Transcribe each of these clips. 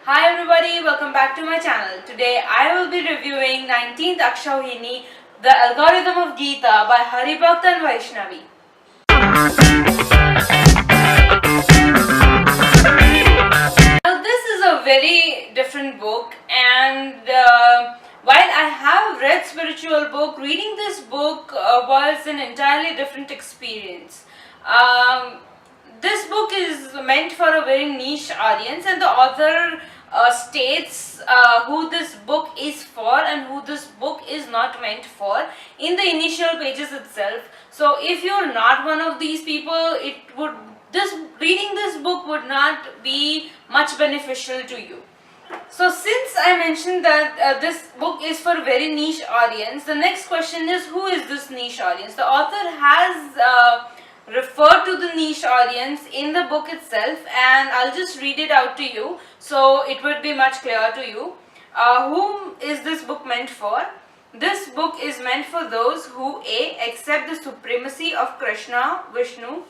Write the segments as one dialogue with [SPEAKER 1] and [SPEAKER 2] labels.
[SPEAKER 1] Hi everybody, welcome back to my channel. Today I will be reviewing 19th Akshauhini, The Algorithm of Gita by Haribhakt and Vaishnavi. Now this is a very different book, and while I have read spiritual book, reading this book was an entirely different experience. This book is meant for a very niche audience, and the author states who this book is for and who this book is not meant for in the initial pages itself. So if you're not one of these people, reading this book would not be much beneficial to you. So since I mentioned that this book is for a very niche audience, the next question is, who is this niche audience? The author has referred to the niche audience in the book itself, and I'll just read it out to you so it would be much clearer to you. Whom is this book meant for? This book is meant for those who A. accept the supremacy of Krishna, Vishnu,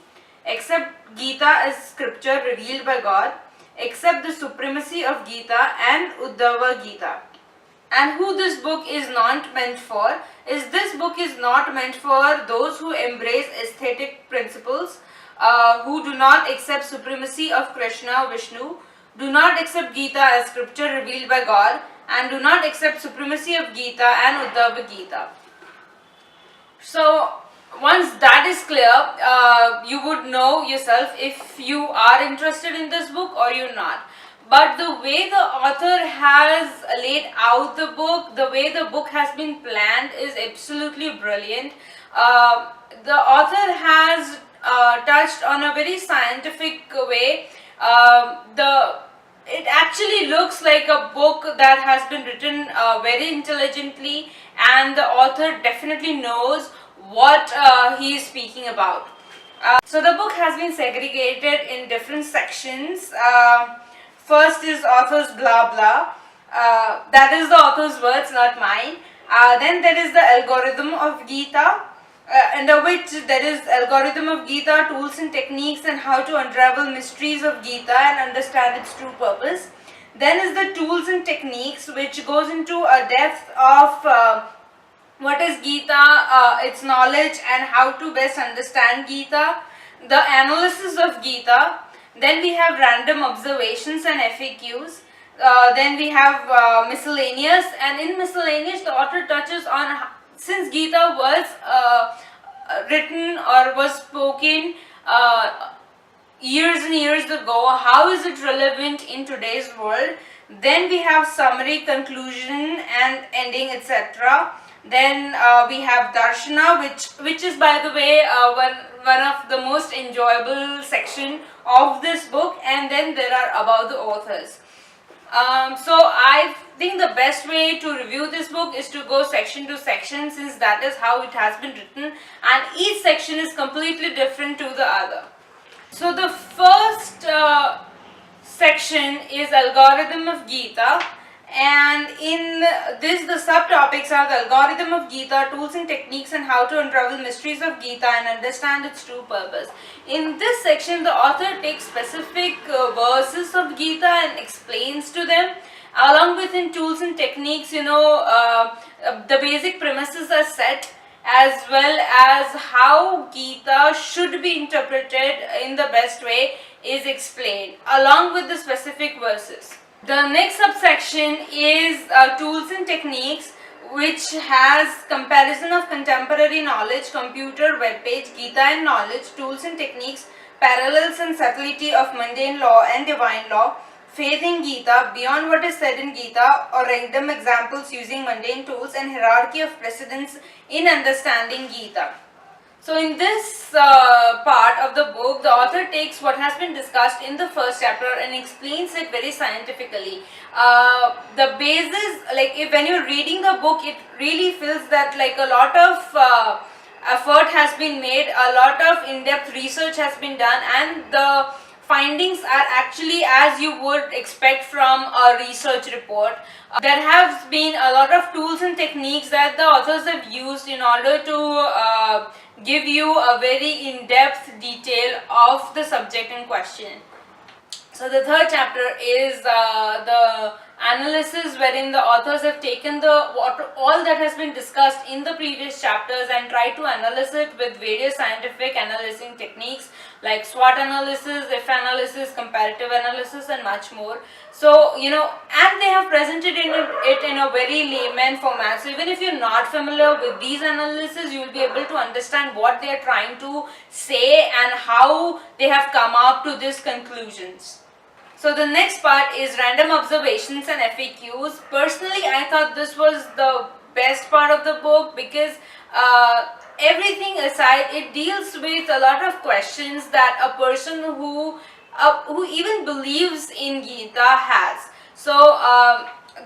[SPEAKER 1] accept Gita as scripture revealed by God, accept the supremacy of Gita and Uddhava Gita. And who this book is not meant for is, this book is not meant for those who embrace aesthetic principles, who do not accept supremacy of Krishna, Vishnu, do not accept Gita as scripture revealed by God, and do not accept supremacy of Gita and Uddhava Gita. So once that is clear, you would know yourself if you are interested in this book or you're not. But the way the author has laid out the book, the way the book has been planned is absolutely brilliant. The author has touched on a very scientific way. It actually looks like a book that has been written very intelligently, and the author definitely knows what he is speaking about. So the book has been segregated in different sections. First is author's blah blah. That is the author's words, not mine. Then there is the algorithm of Gita, under which there is algorithm of Gita, tools and techniques, and how to unravel mysteries of Gita and understand its true purpose. Then is the tools and techniques, which goes into a depth of what is Gita, its knowledge, and how to best understand Gita. The analysis of Gita. Then we have random observations and FAQs. Then we have miscellaneous, and in miscellaneous the author touches on, since Gita was written or was spoken years and years ago, how is it relevant in today's world. Then we have summary, conclusion and ending, etc. Then we have darshana, which is, by the way, one of the most enjoyable section of this book. And then there are about the authors. So I think the best way to review this book is to go section to section, since that is how it has been written, and each section is completely different to the other. So the first section is algorithm of Gita, and in this the subtopics are the algorithm of Gita, tools and techniques, and how to unravel mysteries of Gita and understand its true purpose. In this section the author takes specific verses of Gita and explains to them. Along with in tools and techniques, the basic premises are set, as well as how Gita should be interpreted in the best way is explained, along with the specific verses. The next subsection is tools and techniques, which has comparison of contemporary knowledge, computer, web page, Gita and knowledge, tools and techniques, parallels and subtlety of mundane law and divine law, faith in Gita, beyond what is said in Gita, or random examples using mundane tools, and hierarchy of precedence in understanding Gita. So in this part of the book, the author takes what has been discussed in the first chapter and explains it very scientifically. The basis, when you're reading the book, it really feels that a lot of effort has been made, a lot of in-depth research has been done, and the findings are actually as you would expect from a research report. There have been a lot of tools and techniques that the authors have used in order to give you a very in-depth detail of the subject in question. So the third chapter is the analysis, wherein the authors have taken all that has been discussed in the previous chapters and tried to analyze it with various scientific analyzing techniques like SWOT analysis, if analysis, comparative analysis, and much more. So, and they have presented it in a very layman format. So even if you're not familiar with these analyses, you will be able to understand what they are trying to say and how they have come up to these conclusions. So the next part is random observations and FAQs. Personally, I thought this was the best part of the book because everything aside, it deals with a lot of questions that a person who even believes in Gita has. So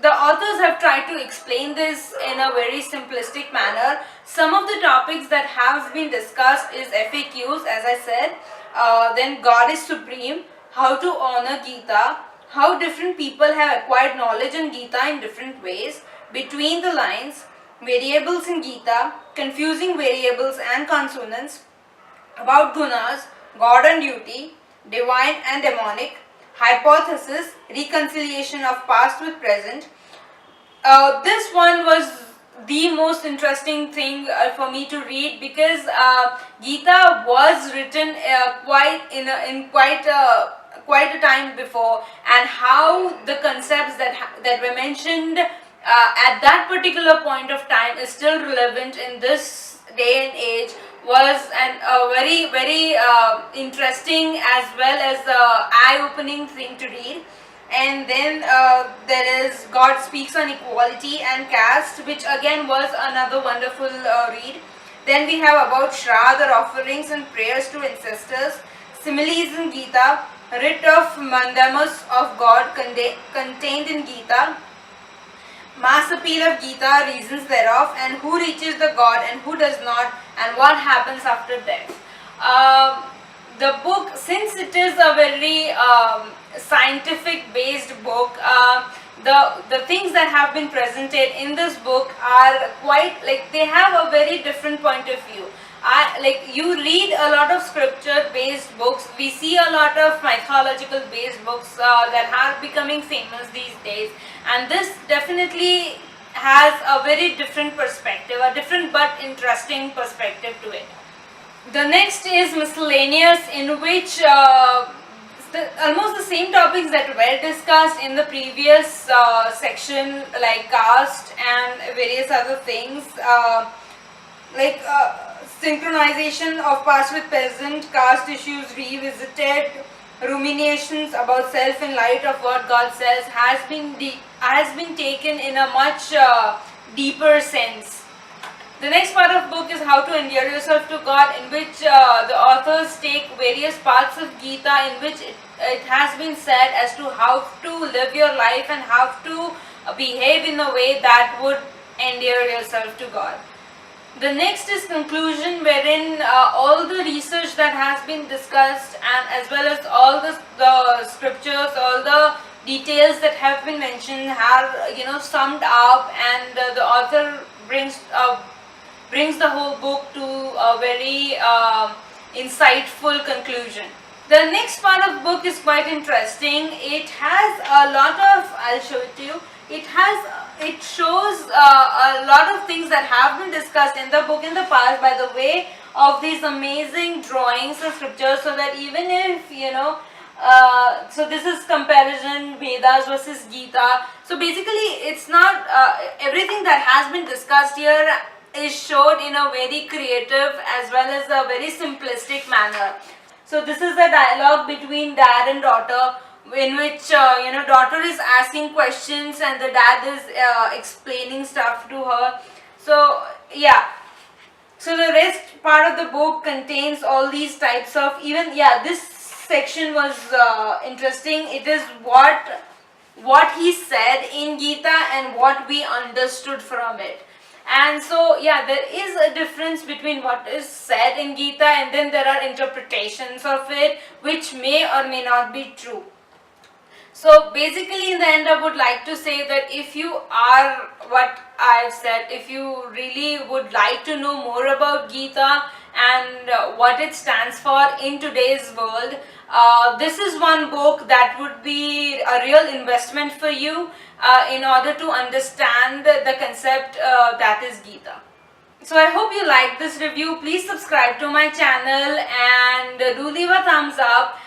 [SPEAKER 1] the authors have tried to explain this in a very simplistic manner. Some of the topics that have been discussed is FAQs, as I said. Then God is supreme, how to honor Gita, how different people have acquired knowledge in Gita in different ways, between the lines, variables in Gita, confusing variables and consonants, about gunas, God and duty, divine and demonic, hypothesis, reconciliation of past with present. This one was the most interesting thing for me to read because Gita was written quite a time before, and how the concepts that were mentioned at that particular point of time is still relevant in this day and age was a very interesting as well as eye-opening thing to read. And then there is God Speaks on Equality and Caste, which again was another wonderful read. Then we have about Shraddha, or offerings and prayers to ancestors, similes in Gita, writ of mandamus of God contained in Gita, mass appeal of Gita, reasons thereof, and who reaches the God and who does not, and what happens after death. The book, since it is a very scientific based book, the things that have been presented in this book are quite, they have a very different point of view. You read a lot of scripture based books, we see a lot of mythological based books that are becoming famous these days, and this definitely has a very different perspective, a different but interesting perspective to it. The next is miscellaneous, in which almost the same topics that were discussed in the previous section, like caste and various other things, synchronization of past with present, caste issues revisited, ruminations about self in light of what God says has been taken in a much deeper sense. The next part of the book is how to endear yourself to God, in which the authors take various parts of Gita in which it has been said as to how to live your life and how to behave in a way that would endear yourself to God. The next is conclusion, wherein all the research that has been discussed, and as well as all the scriptures, all the details that have been mentioned are summed up, and the author brings the whole book to a very insightful conclusion. The next part of the book is quite interesting. It has a lot of, I'll show it to you. It shows a lot of things that have been discussed in the book in the past by the way of these amazing drawings and scriptures, so that even if so this is comparison Vedas versus Gita. So basically it's not everything that has been discussed here is showed in a very creative as well as a very simplistic manner. So this is a dialogue between dad and daughter, in which daughter is asking questions and the dad is explaining stuff to her. So yeah, so the rest part of the book contains all these types of, this section was interesting. It is what he said in Gita and what we understood from it. And so there is a difference between what is said in Gita and then there are interpretations of it which may or may not be true. So basically in the end I would like to say that if you are what I've said, if you really would like to know more about Gita and what it stands for in today's world, this is one book that would be a real investment for you in order to understand the concept that is Gita. So I hope you liked this review. Please subscribe to my channel and do leave a thumbs up.